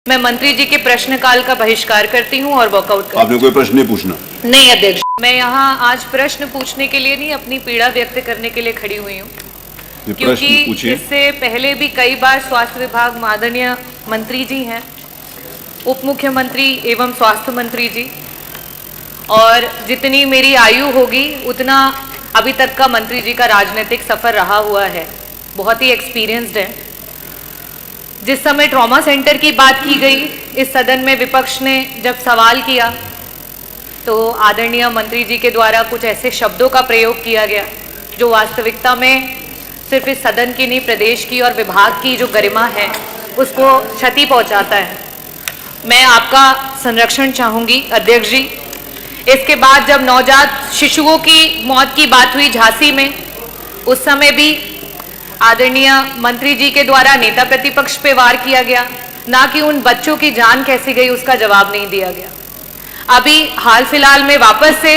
मैं मंत्री जी के प्रश्नकाल का बहिष्कार करती हूं और वॉकआउट करती हूं। आपने कोई प्रश्न नहीं पूछना? नहीं अध्यक्ष, मैं यहाँ आज प्रश्न पूछने के लिए नहीं, अपनी पीड़ा व्यक्त करने के लिए खड़ी हुई हूँ, क्योंकि इससे पहले भी कई बार स्वास्थ्य विभाग माननीय मंत्री जी हैं, उप मुख्यमंत्री एवं स्वास्थ्य मंत्री जी, और जितनी मेरी आयु होगी उतना अभी तक का मंत्री जी का राजनीतिक सफर रहा हुआ है, बहुत ही एक्सपीरियंस्ड है। जिस समय ट्रॉमा सेंटर की बात की गई इस सदन में, विपक्ष ने जब सवाल किया तो आदरणीय मंत्री जी के द्वारा कुछ ऐसे शब्दों का प्रयोग किया गया जो वास्तविकता में सिर्फ इस सदन की नहीं, प्रदेश की और विभाग की जो गरिमा है उसको क्षति पहुंचाता है। मैं आपका संरक्षण चाहूंगी अध्यक्ष जी। इसके बाद जब नवजात शिशुओं की मौत की बात हुई झांसी में, उस समय भी आदरणीय मंत्री जी के द्वारा नेता प्रतिपक्ष पे वार किया गया, ना कि उन बच्चों की जान कैसे गई उसका जवाब नहीं दिया गया। अभी हाल फिलहाल में वापस से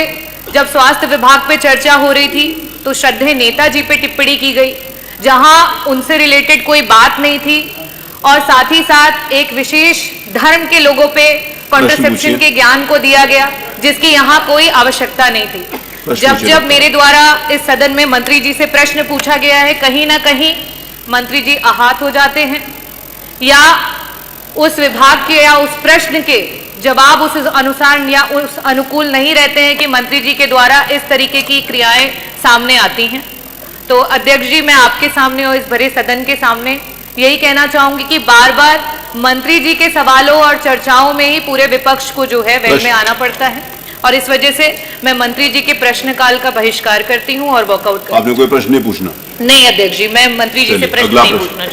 जब स्वास्थ्य विभाग पे चर्चा हो रही थी तो श्रद्धेय नेताजी पे टिप्पणी की गई, जहां उनसे रिलेटेड कोई बात नहीं थी, और साथ ही साथ एक विशेष धर्म के लोगों पे कॉन्ट्रासेप्शन के ज्ञान को दिया गया जिसकी यहाँ कोई आवश्यकता नहीं थी। जब मेरे द्वारा इस सदन में मंत्री जी से प्रश्न पूछा गया है, कहीं ना कहीं मंत्री जी आहत हो जाते हैं या उस विभाग के या उस प्रश्न के जवाब उस अनुसार या उस अनुकूल नहीं रहते हैं कि मंत्री जी के द्वारा इस तरीके की क्रियाएं सामने आती हैं। तो अध्यक्ष जी, मैं आपके सामने और इस भरे सदन के सामने यही कहना चाहूंगी कि बार बार मंत्री जी के सवालों और चर्चाओं में ही पूरे विपक्ष को जो है वह में आना पड़ता है, और इस वजह से मैं मंत्री जी के प्रश्नकाल का बहिष्कार करती हूं और वॉकआउट करती हूं। आपने कोई प्रश्न नहीं पूछना? नहीं अध्यक्ष जी, मैं मंत्री जी से प्रश्न नहीं पूछना।